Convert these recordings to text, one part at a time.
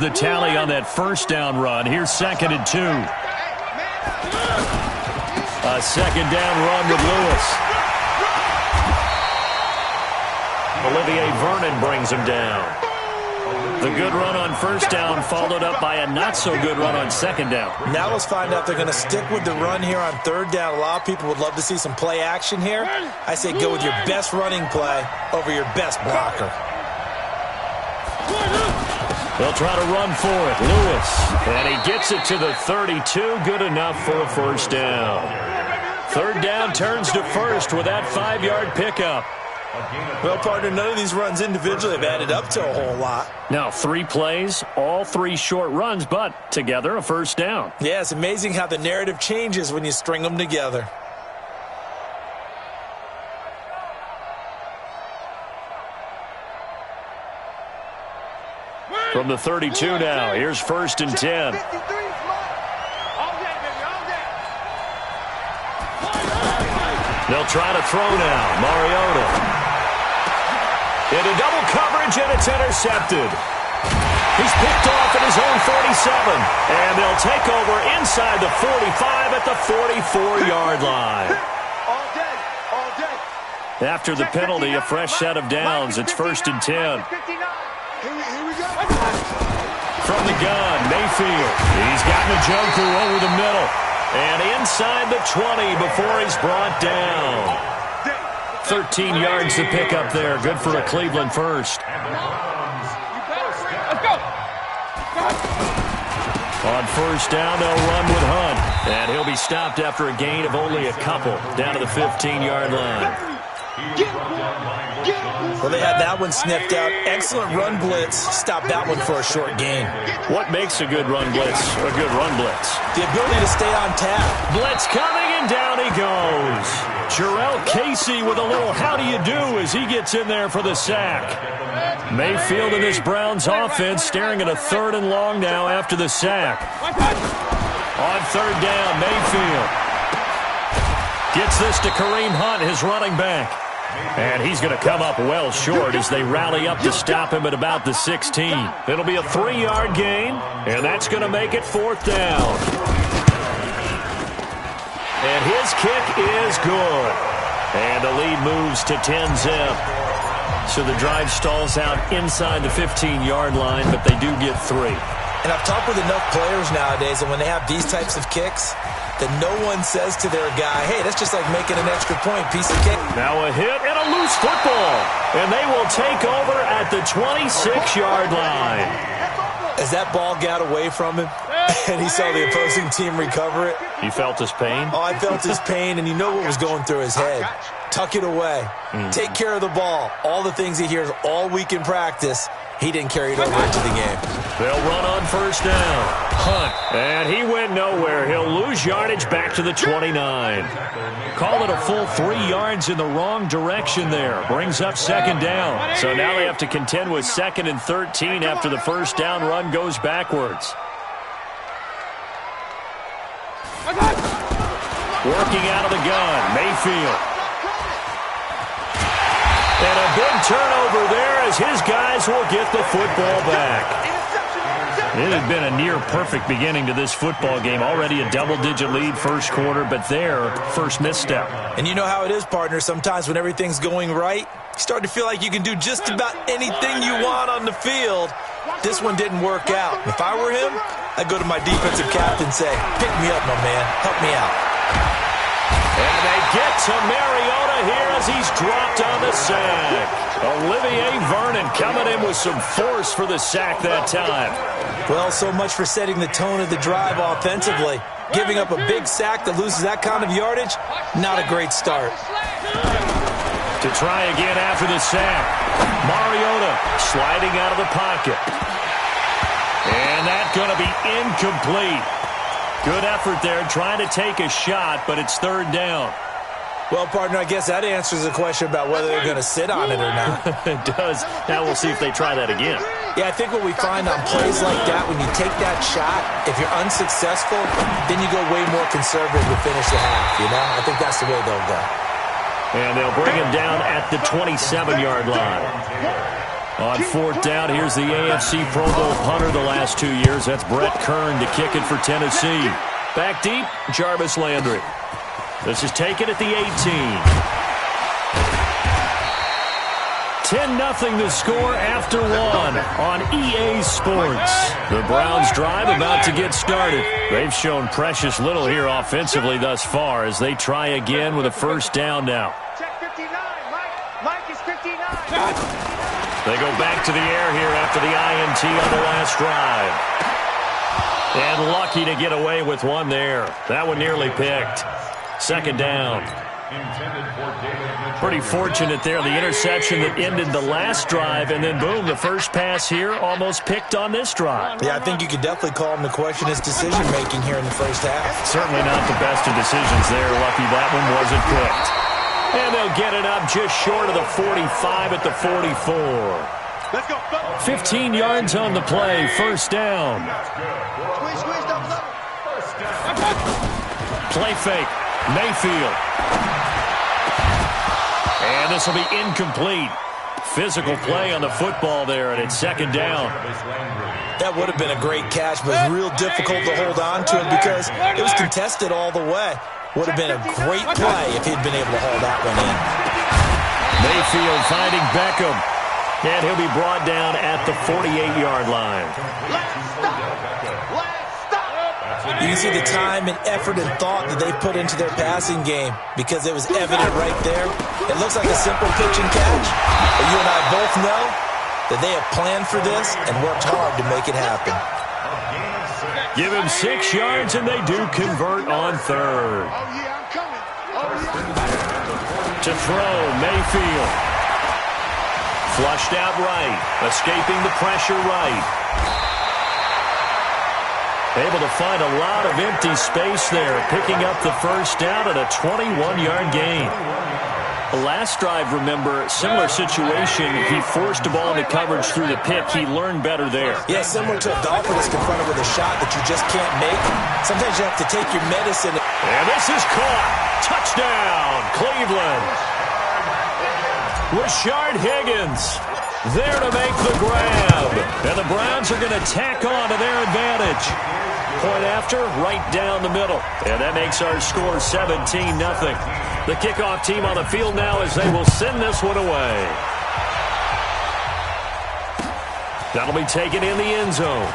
The tally on that first down run. Here's 2nd and 2. A second down run with Lewis. Olivier Vernon brings him down. The good run on first down followed up by a not-so-good run on second down. Now let's find out if they're going to stick with the run here on third down. A lot of people would love to see some play action here. I say go with your best running play over your best blocker. They'll try to run for it. Lewis. And he gets it to the 32. Good enough for a first down. Third down turns to first with that 5-yard pickup. Well, partner, none of these runs individually have added up to a whole lot. Now, 3 plays, all 3 short runs, but together a first down. Yeah, it's amazing how the narrative changes when you string them together. From the 32 now, here's 1st and 10. They'll try to throw now. Mariota. Into double coverage, and it's intercepted. He's picked off at his own 47. And they'll take over inside the 45 at the 44-yard line. After the penalty, a fresh set of downs. It's 1st and 10. From the gun, Mayfield. He's got Njoku over the middle. And inside the 20 before he's brought down. 13 yards to pick up there. Good for a Cleveland first. On first down, they'll run with Hunt. And he'll be stopped after a gain of only a couple. Down to the 15-yard line. Well, they had that one sniffed out. Excellent run blitz. Stopped that one for a short gain. What makes a good run blitz a good run blitz? The ability to stay on tap. Blitz coming, and down he goes. Jarrell Casey with a little how do you do as he gets in there for the sack. Mayfield and this Browns offense staring at a 3rd and long now after the sack. On 3rd down, Mayfield gets this to Kareem Hunt, his running back. And he's going to come up well short as they rally up to stop him at about the 16. It'll be a 3-yard gain, and that's going to make it 4th down. And his kick is good. And the lead moves to 10-zip. So the drive stalls out inside the 15-yard line, but they do get 3. And I've talked with enough players nowadays, and when they have these types of kicks, that no one says to their guy, hey, that's just like making an extra point, piece of cake. Now a hit and a loose football. And they will take over at the 26-yard line. As that ball got away from him, and he saw the opposing team recover it. You felt his pain? Oh, I felt his pain, and you know what was going through his head. Tuck it away. Take care of the ball. All the things he hears all week in practice, he didn't carry it over into the game. They'll run on first down. Hunt. And he went nowhere. He'll lose yardage back to the 29. Call it a full 3 yards in the wrong direction there. Brings up 2nd down. So now they have to contend with 2nd and 13 after the first down run goes backwards. Working out of the gun, Mayfield. And a big turnover there as his guys will get the football back. It had been a near-perfect beginning to this football game. Already a double-digit lead first quarter, but their first misstep. And you know how it is, partner. Sometimes when everything's going right, you start to feel like you can do just about anything you want on the field. This one didn't work out. If I were him, I'd go to my defensive captain and say, pick me up, my man. Help me out. And they get to Mariota here as he's dropped on the sack. Olivier Vernon coming in with some force for the sack that time. Well, so much for setting the tone of the drive offensively. Giving up a big sack that loses that kind of yardage, not a great start. To try again after the sack. Mariota sliding out of the pocket. And that's going to be incomplete. Good effort there trying to take a shot, but it's 3rd down. Well, partner, I guess that answers the question about whether they're going to sit on it or not. It does. Now we'll see if they try that again. Yeah, I think what we find on plays like that, when you take that shot, if you're unsuccessful, then you go way more conservative to finish the half, you know? I think that's the way they'll go. And they'll bring him down at the 27-yard line. On fourth down, here's the AFC Pro Bowl punter the last 2 years. That's Brett Kern to kick it for Tennessee. Back deep, Jarvis Landry. This is taken at the 18. 10-0 the score after one on EA Sports. The Browns drive about to get started. They've shown precious little here offensively thus far as they try again with a first down now. Check 59. Mike is 59. They go back to the air here after the INT on the last drive. And lucky to get away with one there. That one nearly picked. Second down. Pretty fortunate there. The interception that ended the last drive, and then boom, the first pass here almost picked on this drive. Yeah, I think you could definitely call him to question his decision-making here in the first half. Certainly not the best of decisions there. Lucky that one wasn't picked. And they'll get it up just short of the 45 at the 44. Let's go. 15 yards on the play. First down. Squeeze, double up. Play fake. Mayfield. And this will be incomplete. Physical play on the football there, and it's second down. That would have been a great catch, but it was real difficult to hold on to it because it was contested all the way. Would have been a great play if he'd been able to haul that one in. Mayfield finding Beckham. And he'll be brought down at the 48-yard line. You can see the time and effort and thought that they put into their passing game because it was evident right there. It looks like a simple pitch and catch, but you and I both know that they have planned for this and worked hard to make it happen. Give him 6 yards, and they do convert on third. To throw, Mayfield. Flushed out right, escaping the pressure right. Able to find a lot of empty space there, picking up the first down at a 21-yard gain. The last drive, remember, similar situation. He forced the ball into coverage through the pick. He learned better there. Yeah, similar to a Dolphin that's confronted with a shot that you just can't make. Sometimes you have to take your medicine. And this is caught. Touchdown, Cleveland. Rashard Higgins there to make the grab. And the Browns are going to tack on to their advantage. Point after, right down the middle. And that makes our score 17-0. The kickoff team on the field now as they will send this one away. That'll be taken in the end zone.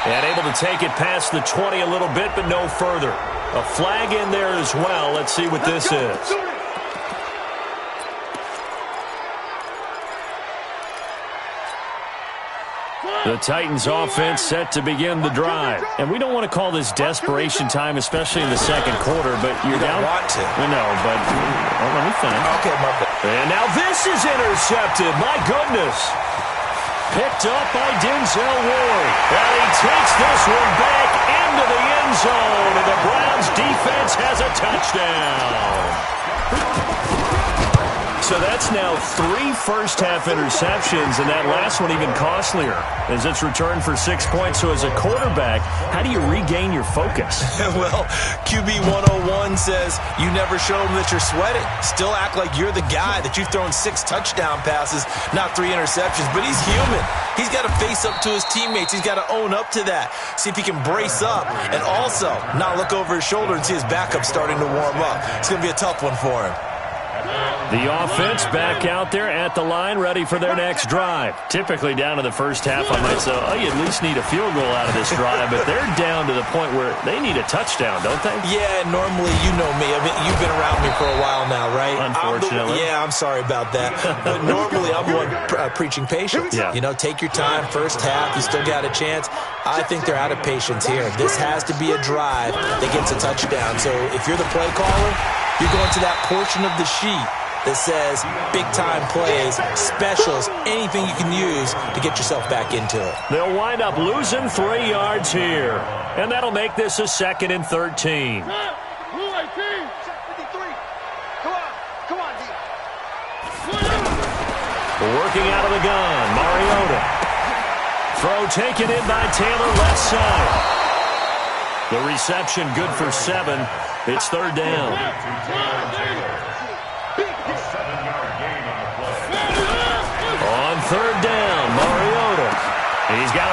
And able to take it past the 20 a little bit, but no further. A flag in there as well. Let's see what this is. The Titans offense set to begin the drive. And we don't want to call this desperation time, especially in the second quarter, but you're down. You don't want to. We know, but let me finish. Okay, my bad. And now this is intercepted. My goodness. Picked up by Denzel Ward. And he takes this one back into the end zone. And the Browns defense has a touchdown. So that's now 3 first-half interceptions, and that last one even costlier as it's returned for 6 points. So as a quarterback, how do you regain your focus? Well, QB 101 says you never show them that you're sweating. Still act like you're the guy, that you've thrown 6 touchdown passes, not 3 interceptions. But he's human. He's got to face up to his teammates. He's got to own up to that. See if he can brace up and also not look over his shoulder and see his backup starting to warm up. It's going to be a tough one for him. The offense back out there at the line, ready for their next drive. Typically down to the first half, I might say, oh, you at least need a field goal out of this drive, but they're down to the point where they need a touchdown, don't they? Yeah, normally, you know me. I mean, you've been around me for a while now, right? Unfortunately. I'm sorry about that. But normally, I'm one preaching patience. Yeah. You know, take your time, first half, you still got a chance. I think they're out of patience here. This has to be a drive that gets a touchdown. So if you're the play caller, you're going to that portion of the sheet that says big-time plays, specials, anything you can use to get yourself back into it. They'll wind up losing 3 yards here, and that'll make this a 2nd and 13. Come on, D. Working out of the gun, Mariota. Throw taken in by Taylor, left side. The reception good for 7. It's 3rd down.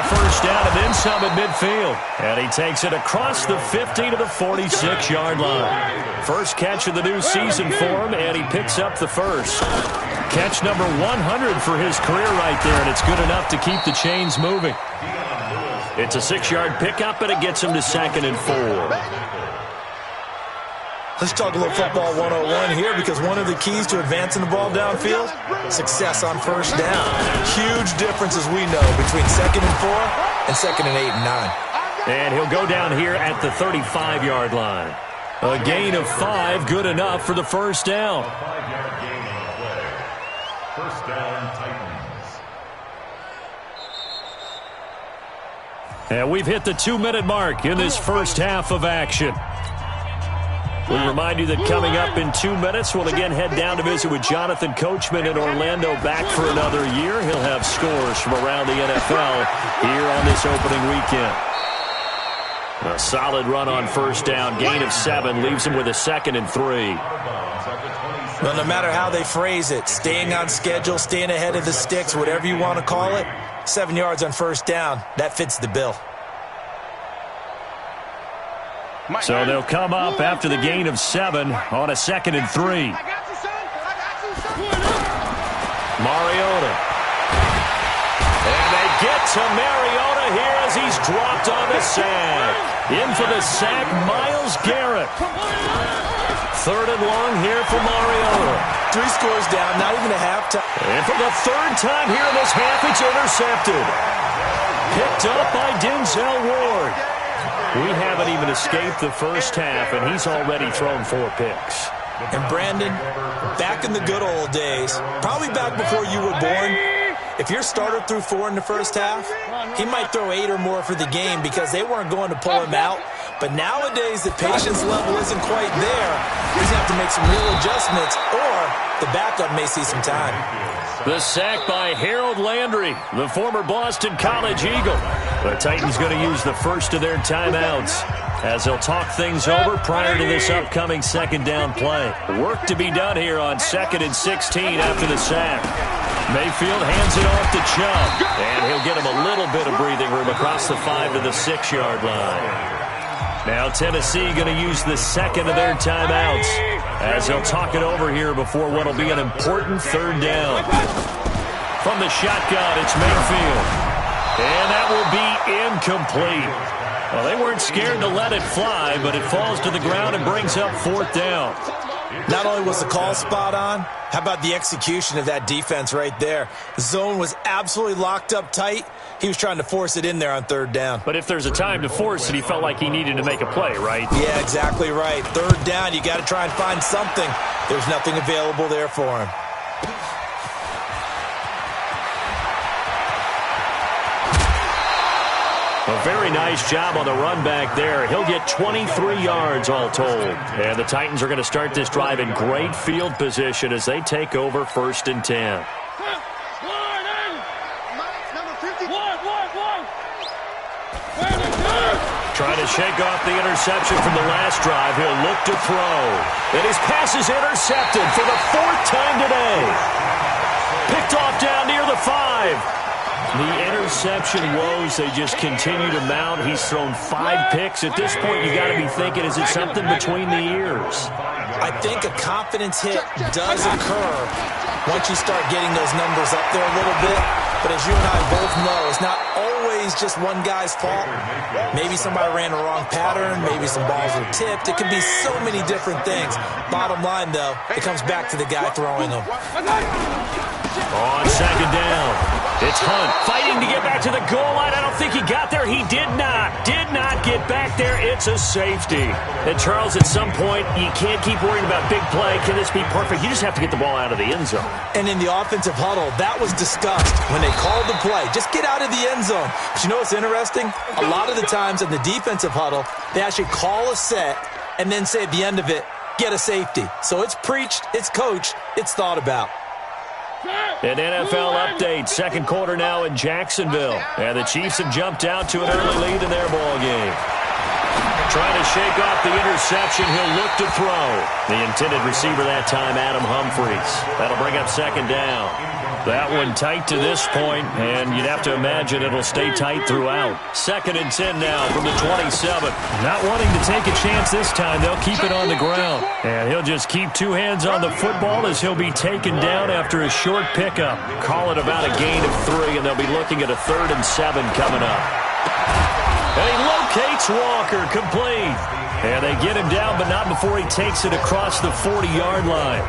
first down and then some at midfield. And he takes it across the 50 to the 46-yard line. First catch of the new season for him, and he picks up the first. Catch number 100 for his career right there, and it's good enough to keep the chains moving. It's a 6-yard pickup, and it gets him to 2nd and 4. Let's talk a little football 101 here, because one of the keys to advancing the ball downfield, success on first down. Huge difference, as we know, between 2nd and 4 and 2nd and 8 and 9. And he'll go down here at the 35-yard line. A gain of 5, good enough for the first down. First down, Titans. And we've hit the 2-minute mark in this first half of action. We remind you that coming up in 2 minutes, we'll again head down to visit with Jonathan Coachman in Orlando, back for another year. He'll have scores from around the NFL here on this opening weekend. A solid run on first down, gain of 7, leaves him with a 2nd and 3. Well, no matter how they phrase it, staying on schedule, staying ahead of the sticks, whatever you want to call it, 7 yards on first down, that fits the bill. So they'll come up after the gain of 7 on a 2nd and 3. Mariota. And they get to Mariota here as he's dropped on the sack. In for the sack, Myles Garrett. 3rd and long here for Mariota. 3 scores down, not even a halftime. And for the 3rd time here in this half, it's intercepted. Picked up by Denzel Ward. We haven't even escaped the first half, and he's already thrown 4 picks. And Brandon, back in the good old days, probably back before you were born, if your starter threw 4 in the first half, he might throw 8 or more for the game because they weren't going to pull him out. But nowadays, the patience level isn't quite there. He's going to have to make some real adjustments, or the backup may see some time. The sack by Harold Landry, the former Boston College Eagle. The Titans going to use the first of their timeouts as they'll talk things over prior to this upcoming 2nd down play. Work to be done here on 2nd and 16 after the sack. Mayfield hands it off to Chubb, and he'll get him a little bit of breathing room across the 5 to the 6-yard line. Now Tennessee going to use the 2nd of their timeouts as they'll talk it over here before what will be an important 3rd down. From the shotgun, it's Mayfield. And that will be incomplete. Well, they weren't scared to let it fly, but it falls to the ground and brings up 4th down. Not only was the call spot on, how about the execution of that defense right there? The zone was absolutely locked up tight. He was trying to force it in there on 3rd down. But if there's a time to force it, he felt like he needed to make a play, right? Yeah, exactly right. 3rd down, you got to try and find something. There's nothing available there for him. A very nice job on the run back there. He'll get 23 yards all told. And the Titans are going to start this drive in great field position as they take over 1st and 10. Trying to shake off the interception from the last drive. He'll look to throw. And his pass is intercepted for the 4th time today. Picked off down near the 5. The interception woes, they just continue to mount. He's thrown 5 picks. At this point, you got to be thinking, is it something between the ears? I think a confidence hit does occur once you start getting those numbers up there a little bit. But as you and I both know, it's not always just one guy's fault. Maybe somebody ran a wrong pattern. Maybe some balls were tipped. It can be so many different things. Bottom line, though, it comes back to the guy throwing them. On 2nd down, it's Hunt fighting to get back to the goal line. I don't think he got there. He did not get back there. It's a safety. And Charles, at some point, you can't keep worrying about big play. Can this be perfect? You just have to get the ball out of the end zone. And in the offensive huddle, that was discussed when they called the play. Just get out of the end zone. But you know what's interesting? A lot of the times in the defensive huddle, they actually call a set and then say at the end of it, get a safety. So it's preached, it's coached, it's thought about. An NFL update, 2nd quarter now in Jacksonville. And the Chiefs have jumped out to an early lead in their ball game. Trying to shake off the interception, he'll look to throw. The intended receiver that time, Adam Humphries. That'll bring up 2nd down. That one tight to this point, and you'd have to imagine it'll stay tight throughout. 2nd and 10 now from the 27. Not wanting to take a chance this time, they'll keep it on the ground. And he'll just keep 2 hands on the football as he'll be taken down after a short pickup. Call it about a gain of 3, and they'll be looking at a 3rd and 7 coming up. And he locates Walker, complete. And they get him down, but not before he takes it across the 40-yard line.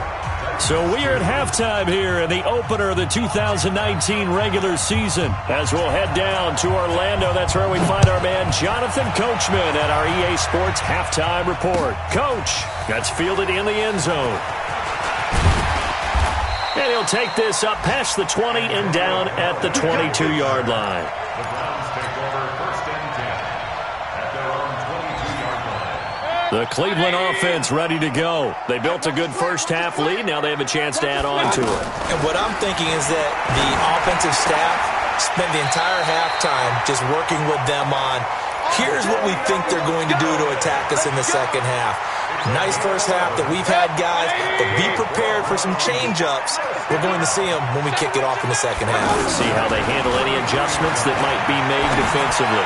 So we are at halftime here in the opener of the 2019 regular season. As we'll head down to Orlando, that's where we find our man Jonathan Coachman at our EA Sports Halftime Report. Coach, that's fielded in the end zone. And he'll take this up past the 20 and down at the 22-yard line. The Browns take over 1st and 10 at their own 22-yard line. The Cleveland offense ready to go. They built a good first-half lead. Now they have a chance to add on to it. And what I'm thinking is that the offensive staff spent the entire halftime just working with them on, here's what we think they're going to do to attack us in the second half. Nice first half that we've had, guys, but be prepared for some change-ups. We're going to see them when we kick it off in the second half. See how they handle any adjustments that might be made defensively.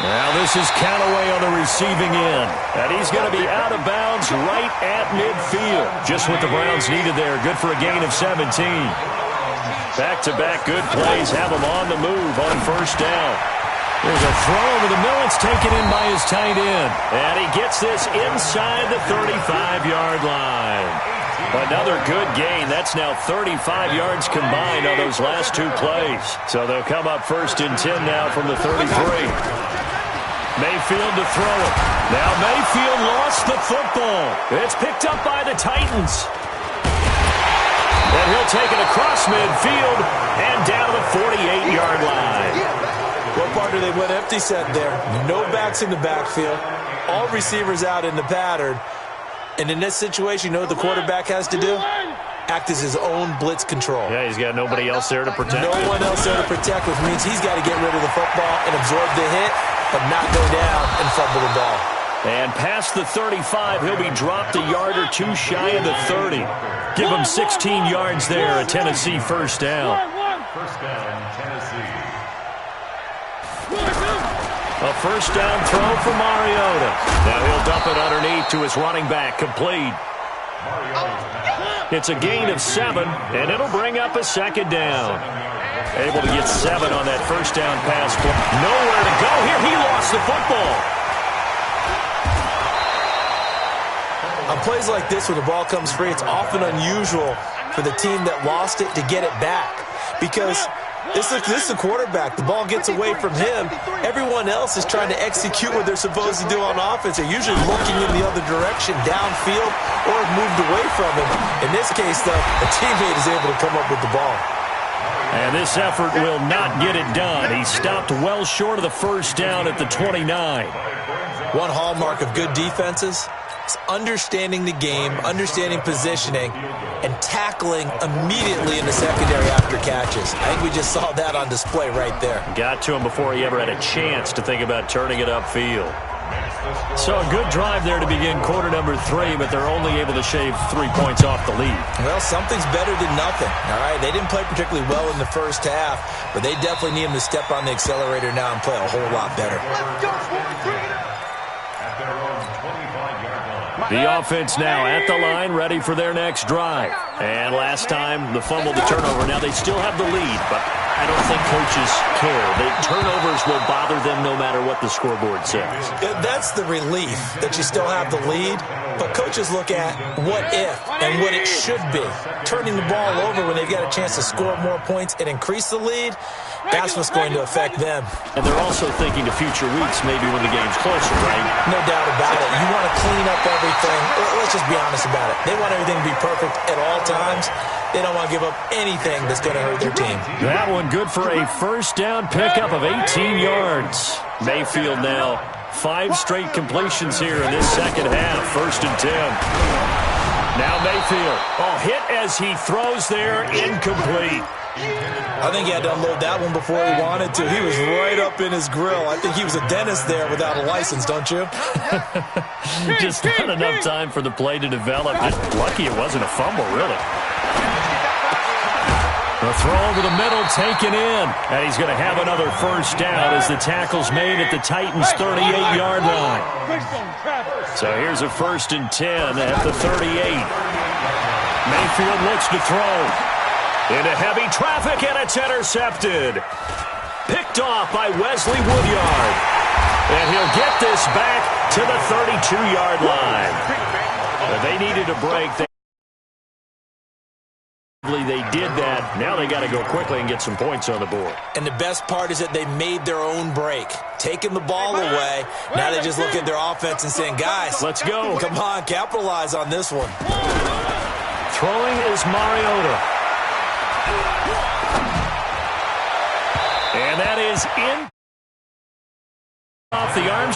Now this is Callaway on the receiving end. And he's going to be out of bounds right at midfield. Just what the Browns needed there. Good for a gain of 17. Back-to-back good plays have him on the move on first down. There's a throw over the middle. It's taken in by his tight end. And he gets this inside the 35-yard line. Another good gain. That's now 35 yards combined on those last 2 plays. So they'll come up 1st and 10 now from the 33. Mayfield to throw it. Now Mayfield lost the football. It's picked up by the Titans. And he'll take it across midfield and down to the 48-yard line. What part do they went empty set there? No backs in the backfield. All receivers out in the pattern. And in this situation, you know what the quarterback has to do? Act as his own blitz control. Yeah, he's got nobody else there to protect. No one else there to protect, which means he's got to get rid of the football and absorb the hit, but not go down and fumble the ball. And past the 35, he'll be dropped a yard or 2 shy of the 30. Give him 16 yards there, a Tennessee first down. First down, Tennessee. A first down throw for Mariota. Now he'll dump it underneath to his running back, complete. It's a gain of 7, and it'll bring up a 2nd down. Able to get 7 on that first down pass. Nowhere to go here. He lost the football. On plays like this where the ball comes free, it's often unusual for the team that lost it to get it back. Because this is a quarterback. The ball gets away from him. Everyone else is trying to execute what they're supposed to do on offense. They're usually looking in the other direction, downfield, or have moved away from him. In this case, though, a teammate is able to come up with the ball. And this effort will not get it done. He stopped well short of the first down at the 29. One hallmark of good defenses is understanding the game, understanding positioning, and tackling immediately in the secondary after catches. I think we just saw that on display right there. Got to him before he ever had a chance to think about turning it upfield. So a good drive there to begin quarter number 3, but they're only able to shave 3 points off the lead. Well, something's better than nothing, all right? They didn't play particularly well in the first half, but they definitely need him to step on the accelerator now and play a whole lot better. At their own 25-yard line. The offense now at the line, ready for their next drive. And last time, the fumble, the turnover. Now they still have the lead, but I don't think coaches care. The turnovers will bother them no matter what the scoreboard says. That's the relief that you still have the lead, but coaches look at what if and what it should be. Turning the ball over when they've got a chance to score more points and increase the lead, that's what's going to affect them. And they're also thinking to future weeks, maybe when the game's closer, right? No doubt about it. You want to clean up everything. Let's just be honest about it. They want everything to be perfect at all times. They don't want to give up anything that's going to hurt their team. That one good for a first down pickup of 18 yards. Mayfield now 5 straight completions here in this second half. 1st and 10. Now Mayfield. Oh, hit as he throws there, incomplete. I think he had to unload that one before he wanted to. He was right up in his grill. I think he was a dentist there without a license, don't you? Just not enough time for the play to develop. Lucky it wasn't a fumble, really. The throw over the middle taken in. And he's going to have another first down as the tackle's made at the Titans' 38-yard line. So here's a 1st and 10 at the 38. Mayfield looks to throw. Into heavy traffic, and it's intercepted. Picked off by Wesley Woodyard. And he'll get this back to the 32-yard line. But they needed a break. They did that. Now they got to go quickly and get some points on the board. And the best part is that they made their own break. Taking the ball away. Now they just look at their offense and saying, guys, let's go. Come on, capitalize on this one. Throwing is Mariota. And that is in off the arms.